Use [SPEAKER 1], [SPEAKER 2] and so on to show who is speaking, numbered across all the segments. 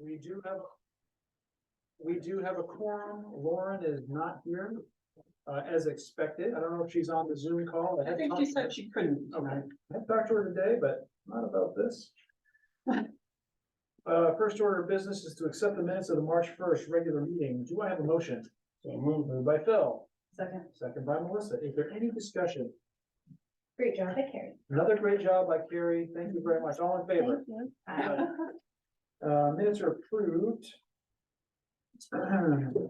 [SPEAKER 1] We do have a quorum. Lauren is not here, as expected. I don't know if she's on the Zoom call.
[SPEAKER 2] I think she said she couldn't.
[SPEAKER 1] Okay, I talked to her today, but not about this. First order of business is to accept the minutes of the March 1st regular meeting. Do I have a motion? So moved by Phil,
[SPEAKER 3] Second.
[SPEAKER 1] second by Melissa. Is there any discussion?
[SPEAKER 3] Great job, by Carrie.
[SPEAKER 1] Another great job by Carrie. Thank you very much. All in favor? Minutes are approved.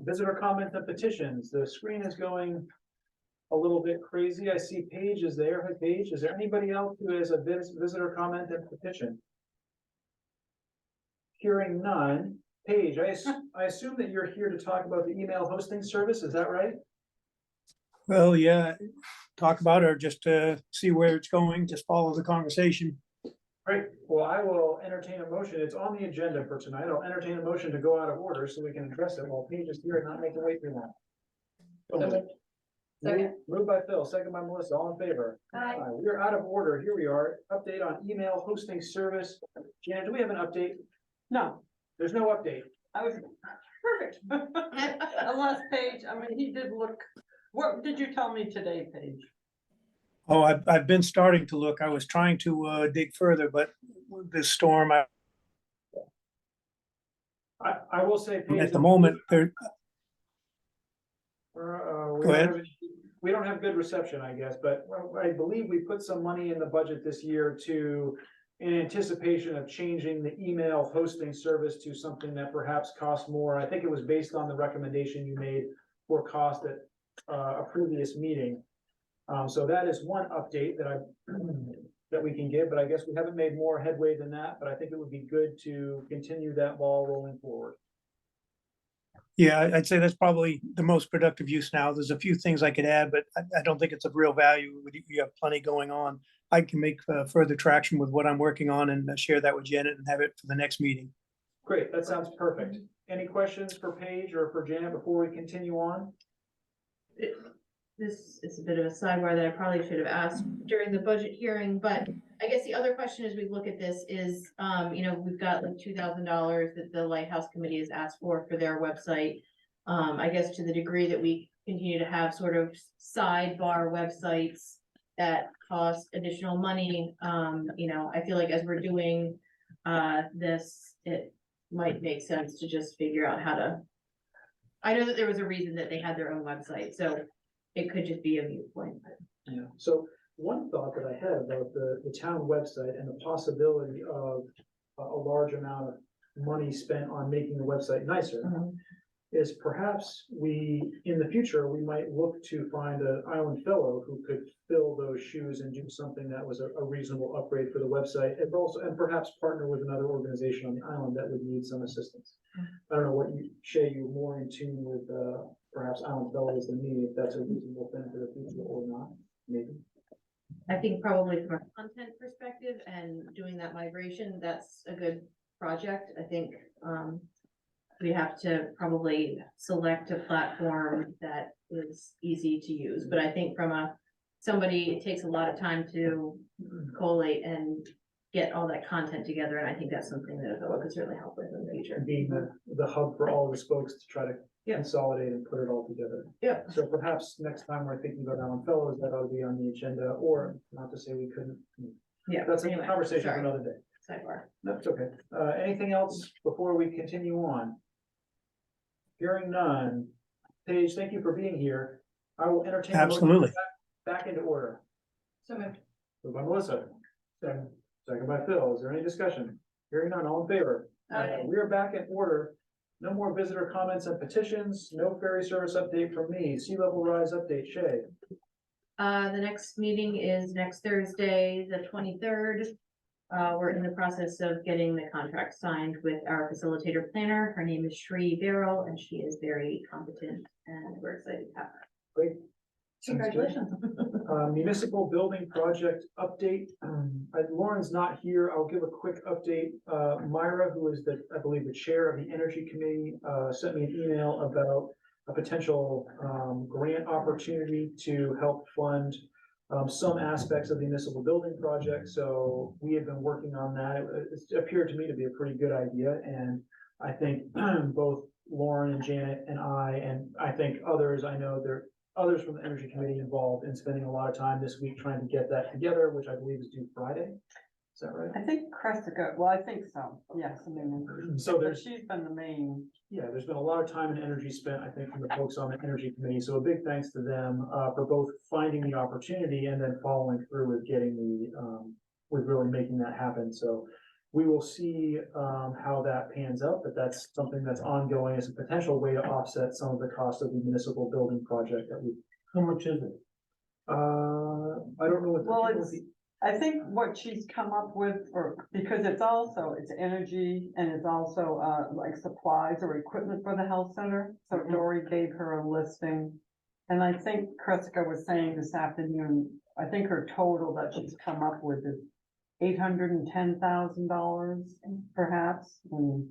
[SPEAKER 1] Visitor comments and petitions. The screen is going a little bit crazy. I see Paige is there. Hi, Paige. Is there anybody else who has a visitor comment and petition? Hearing none. Paige, I assume that you're here to talk about the email hosting service. Is that right?
[SPEAKER 4] Well, yeah, talk about it or just see where it's going, just follow the conversation.
[SPEAKER 1] Great. Well, I will entertain a motion. It's on the agenda for tonight. I'll entertain a motion to go out of order so we can address it while Paige is here and not make her wait too long.
[SPEAKER 3] Second.
[SPEAKER 1] Moved by Phil, second by Melissa, all in favor?
[SPEAKER 3] Aye.
[SPEAKER 1] We are out of order. Here we are. Update on email hosting service. Janet, do we have an update?
[SPEAKER 2] No,
[SPEAKER 1] There's no update.
[SPEAKER 2] I was perfect. Unless Paige, I mean, he did look, what did you tell me today, Paige?
[SPEAKER 4] Oh, I've been starting to look. I was trying to dig further, but with this storm,
[SPEAKER 1] I will say. Paige,
[SPEAKER 4] at the moment, there,
[SPEAKER 1] we
[SPEAKER 4] Go
[SPEAKER 1] don't
[SPEAKER 4] ahead.
[SPEAKER 1] have any- We don't have good reception, I guess, but I believe we put some money in the budget this year in anticipation of changing the email hosting service to something that perhaps costs more. I think it was based on the recommendation you made for cost at a previous meeting. So that is one update that we can give, but I guess we haven't made more headway than that, but I think it would be good to continue that ball rolling forward.
[SPEAKER 4] yeah, I'd say that's probably the most productive use now. There's a few things I could add, but I don't think it's of real value. You have plenty going on. I can make further traction with what I'm working on and share that with Janet and have it for the next meeting.
[SPEAKER 1] Great, that sounds perfect. Any questions for Paige or for Janet before we continue on?
[SPEAKER 3] This is a bit of a sidebar that I probably should have asked during the budget hearing, but I guess the other question as we look at this is, we've got like $2,000 that the Lighthouse Committee has asked for their website. I guess to the degree that we continue to have sort of sidebar websites that cost additional money, I feel like as we're doing this, it might make sense to just figure out how to. I know that there was a reason that they had their own website, so it could just be a viewpoint.
[SPEAKER 1] Yeah, so one thought that I had about the town website and the possibility of a large amount of money spent on making the website nicer is perhaps in the future, we might look to find an island fellow who could fill those shoes and do something that was a reasonable upgrade for the website, and perhaps partner with another organization on the island that would need some assistance. I don't know what Shay, you're more in tune with, perhaps island fellows than me, if that's a reasonable thing for the future or not, maybe.
[SPEAKER 3] I think probably from a content perspective and doing that migration, that's a good project. I think, we have to probably select a platform that is easy to use, but I think from it takes a lot of time to collate and get all that content together, and I think that's something that Avella could certainly help with in the future.
[SPEAKER 1] Being the hub for all the spokes to try to
[SPEAKER 3] Yeah.
[SPEAKER 1] consolidate and put it all together.
[SPEAKER 3] Yeah.
[SPEAKER 1] So perhaps next time we're thinking about Island Fellows, that ought to be on the agenda, or not to say we couldn't.
[SPEAKER 3] Yeah.
[SPEAKER 1] That's a
[SPEAKER 3] anyway,
[SPEAKER 1] conversation for
[SPEAKER 3] sorry.
[SPEAKER 1] another day.
[SPEAKER 3] Sidebar.
[SPEAKER 1] That's okay. Anything else before we continue on? Hearing none. Paige, thank you for being here. I will entertain. a motion
[SPEAKER 4] Absolutely.
[SPEAKER 1] Back into order.
[SPEAKER 3] So moved.
[SPEAKER 1] Moved by Melissa. Second by Phil. Is there any discussion? Hearing none, all in favor?
[SPEAKER 3] Aye.
[SPEAKER 1] We are back in order. No more visitor comments and petitions. No ferry service update from me. Sea level rise update, Shay.
[SPEAKER 3] The next meeting is next Thursday, the 23rd. We're in the process of getting the contract signed with our facilitator planner. Her name is Shree Barrel, and she is very competent, and we're excited to have her.
[SPEAKER 1] Great.
[SPEAKER 3] Congratulations.
[SPEAKER 1] Municipal building project update. Lauren's not here. I'll give a quick update. Myra, who is I believe the chair of the Energy Committee, sent me an email about a potential grant opportunity to help fund some aspects of the municipal building project. So we have been working on that. It appeared to me to be a pretty good idea, and I think both Lauren and Janet and I think others, I know there are others from the Energy Committee involved in spending a lot of time this week trying to get that together, which I believe is due Friday. Is that right?
[SPEAKER 2] I think Cressica, well, I think so, yes, I mean,
[SPEAKER 1] So
[SPEAKER 2] but
[SPEAKER 1] there's,
[SPEAKER 2] she's been the main,
[SPEAKER 1] yeah, there's been a lot of time and energy spent, I think, from the folks on the Energy Committee. So a big thanks to them, for both finding the opportunity and then following through with getting with really making that happen. So we will see, how that pans out, but that's something that's ongoing as a potential way to offset some of the cost of the municipal building project that we.
[SPEAKER 5] How much is it?
[SPEAKER 1] I don't know what.
[SPEAKER 2] well, I think what she's come up with, or, because it's energy and it's also, like supplies or equipment for the health center. So
[SPEAKER 1] Mhm.
[SPEAKER 2] Dory gave her a listing. And I think Cressica was saying this afternoon, I think her total that she's come up with is $810,000 perhaps. And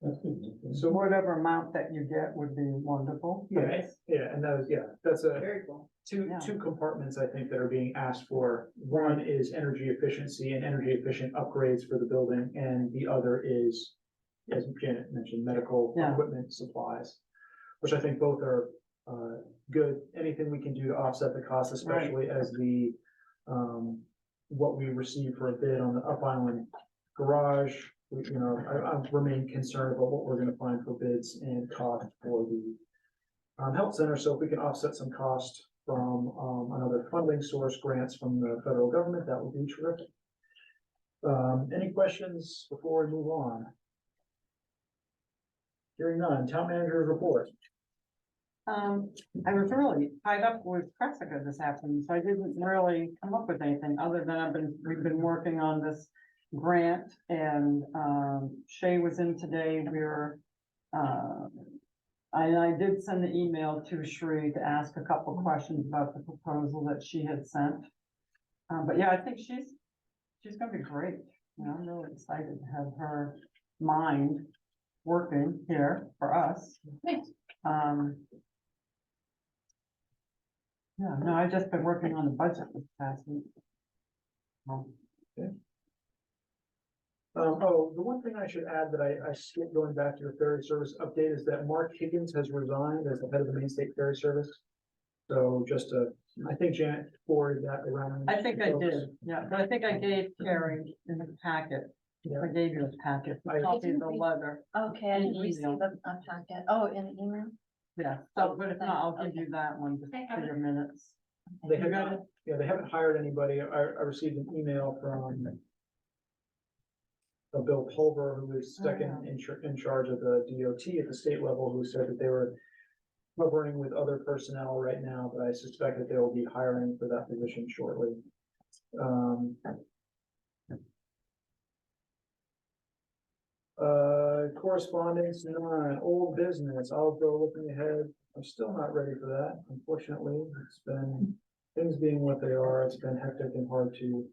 [SPEAKER 5] That's good.
[SPEAKER 1] So
[SPEAKER 2] whatever amount that you get would be wonderful.
[SPEAKER 1] yeah, yeah, and that was, yeah, that's a.
[SPEAKER 3] Very cool.
[SPEAKER 2] Yeah.
[SPEAKER 1] Two compartments, I think, that are being asked for. One is energy efficiency and energy efficient upgrades for the building, and the other is, as Janet mentioned, medical
[SPEAKER 2] Yeah.
[SPEAKER 1] equipment supplies, which I think both are, good. Anything we can do to offset the cost, especially as what we received for a bid on the Up Island garage. I remain concerned about what we're gonna find for bids and cost for the health center. So if we can offset some cost from another funding source, grants from the federal government, that would be terrific. Any questions before we move on? Hearing none, town manager report.
[SPEAKER 2] I was really tied up with Cressica this afternoon, so I didn't really come up with anything other than we've been working on this grant and, Shay was in today. I did send the email to Sheree to ask a couple questions about the proposal that she had sent. But yeah, I think she's gonna be great. I'm really excited to have her mind working here for us.
[SPEAKER 3] Thanks.
[SPEAKER 2] Yeah, no, I've just been working on the budget this past week.
[SPEAKER 1] The one thing I should add that I skipped going back to the ferry service update is that Mark Higgins has resigned as the head of the Main State Ferry Service. So I think Janet forwarded that around.
[SPEAKER 2] I think I did, yeah, but I think I gave Carrie in the packet.
[SPEAKER 1] Yeah.
[SPEAKER 2] I gave you the packet,
[SPEAKER 1] I-
[SPEAKER 2] copy of the letter,
[SPEAKER 6] Okay, I didn't
[SPEAKER 2] An
[SPEAKER 6] receive
[SPEAKER 2] email.
[SPEAKER 6] a packet. Oh, in the email?
[SPEAKER 2] yeah, so, but if not, I'll give you that one just for your minutes.
[SPEAKER 1] They
[SPEAKER 2] You
[SPEAKER 1] have
[SPEAKER 2] got
[SPEAKER 1] not,
[SPEAKER 2] it?
[SPEAKER 1] yeah, they haven't hired anybody. I received an email from Bill Pulver, who is second in charge of the DOT at the state level, who said that they were covering with other personnel right now, but I suspect that they will be hiring for that position shortly. Correspondence, none, old business, I'll go looking ahead. I'm still not ready for that, unfortunately. It's been, things being what they are, it's been hectic and hard to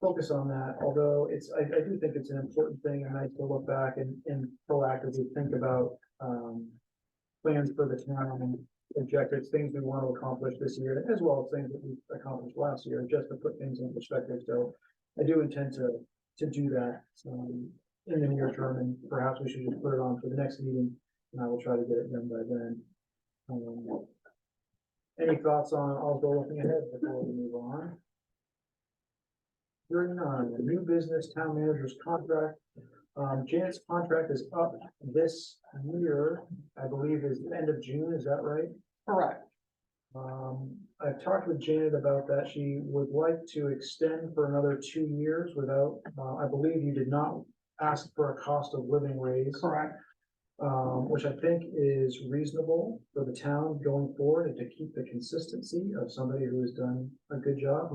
[SPEAKER 1] focus on that, although I do think it's an important thing and nice to look back and proactively think about, plans for the town and objectives, things we want to accomplish this year, as well as things that we accomplished last year, just to put things in perspective. So I do intend to do that, in the near term, and perhaps we should just put it on for the next meeting, and I will try to get it done by then. Any thoughts on, I'll go looking ahead before we move on. Hearing none, the new business town manager's contract. Janet's contract is up this year, I believe is the end of June, is that right?
[SPEAKER 2] Correct,
[SPEAKER 1] I've talked with Janet about that. She would like to extend for another 2 years without, I believe you did not ask for a cost of living raise.
[SPEAKER 2] correct,
[SPEAKER 1] Which I think is reasonable for the town going forward and to keep the consistency of somebody who has done a good job,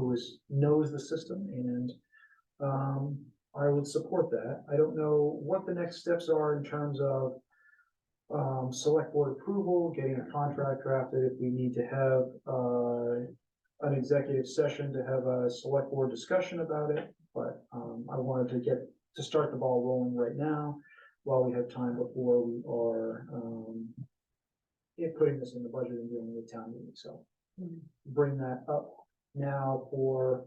[SPEAKER 1] knows the system, and I would support that. I don't know what the next steps are in terms of select board approval, getting a contract drafted, if we need to have an executive session to have a select board discussion about it, but I wanted to start the ball rolling right now while we have time before we are putting this in the budget and dealing with town meeting. So bring that up now for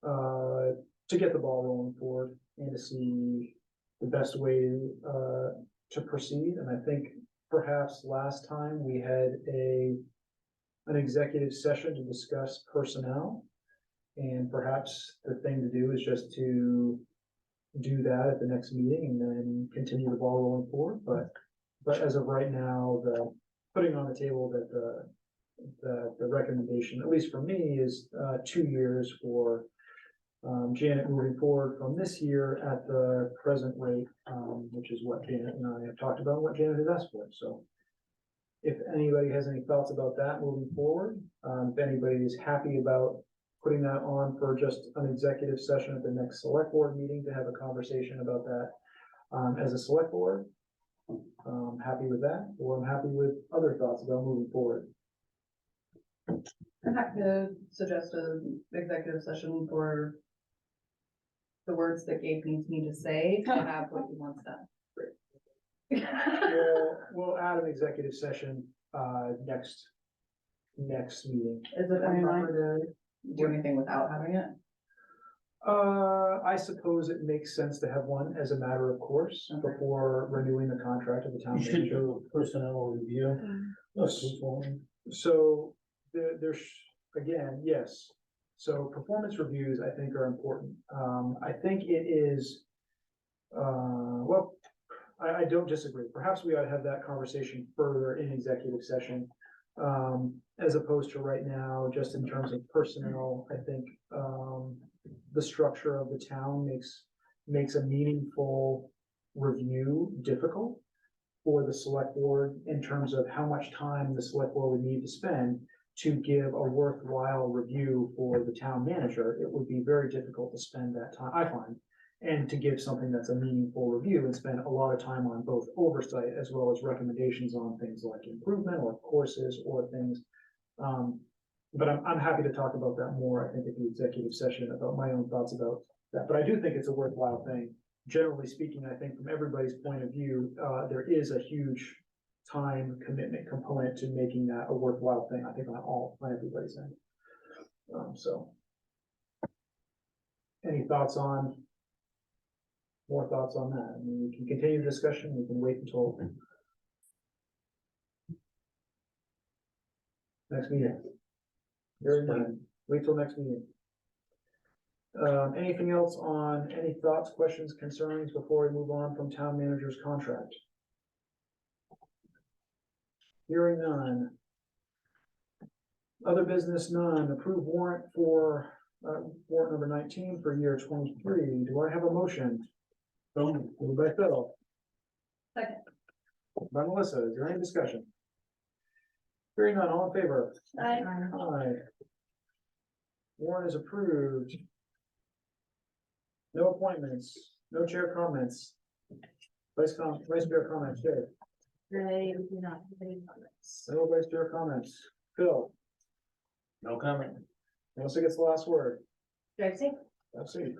[SPEAKER 1] to get the ball rolling forward and to see the best way, to proceed, and I think perhaps last time we had an executive session to discuss personnel. And perhaps the thing to do is just to do that at the next meeting and then continue the ball rolling forward, but as of right now, putting on the table that the recommendation, at least for me, is 2 years for Janet moving forward from this year at the present rate, which is what Janet and I have talked about, what Janet has asked for, so. If anybody has any thoughts about that moving forward, if anybody is happy about putting that on for just an executive session at the next select board meeting to have a conversation about that, as a select board, happy with that, or I'm happy with other thoughts about moving forward.
[SPEAKER 7] I'm happy to suggest an executive session for the words that Gabe needs me to say to have what he wants done.
[SPEAKER 1] We'll add an executive session, next meeting.
[SPEAKER 7] Is it improper to do anything without having it?
[SPEAKER 1] I suppose it makes sense to have one as a matter of course
[SPEAKER 7] Okay.
[SPEAKER 1] before renewing the contract of the town
[SPEAKER 5] You should
[SPEAKER 1] manager.
[SPEAKER 5] do a personnel review.
[SPEAKER 1] So there's, again, yes. So performance reviews, I think, are important. I think it is, well, I don't disagree. Perhaps we ought to have that conversation further in executive session. As opposed to right now, just in terms of personnel, I think, the structure of the town makes a meaningful review difficult for the select board in terms of how much time the select board would need to spend to give a worthwhile review for the town manager. It would be very difficult to spend that time, I find, and to give something that's a meaningful review and spend a lot of time on both oversight as well as recommendations on things like improvement or courses or things. But I'm happy to talk about that more, I think, at the executive session, about my own thoughts about that. But I do think it's a worthwhile thing. Generally speaking, I think from everybody's point of view, there is a huge time commitment component to making that a worthwhile thing, I think, on everybody's end. So. Any thoughts on? More thoughts on that? I mean, we can continue the discussion, we can wait until next meeting. Very good. Wait till next meeting. Anything else on, any thoughts, questions, concerns before we move on from town manager's contract? Hearing none. Other business, none. Approved warrant for, warrant number 19 for year 23. Do I have a motion? Moved by Phil.
[SPEAKER 7] Second.
[SPEAKER 1] By Melissa. Is there any discussion? Hearing none, all in favor?
[SPEAKER 6] I,
[SPEAKER 1] Aye. Warrant is approved. No appointments, no chair comments. Vice chair comments, Jay.
[SPEAKER 3] They do not have any comments.
[SPEAKER 1] No vice chair comments. Phil,
[SPEAKER 5] No comment.
[SPEAKER 1] Melissa gets the last word.
[SPEAKER 3] Do I say?
[SPEAKER 1] That's it.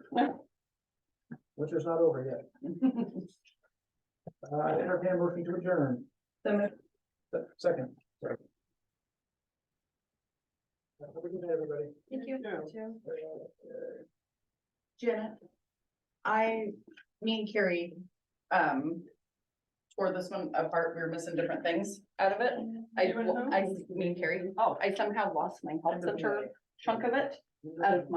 [SPEAKER 1] Winter's not over yet. Entertain a motion to adjourn. Second. Sorry. Have a good day, everybody.
[SPEAKER 6] thank you.
[SPEAKER 7] Janet, me and Carrie, tore this one apart. We were missing different things out of it. Me and Carrie.
[SPEAKER 2] Oh.
[SPEAKER 7] I somehow lost my health center chunk of it out of my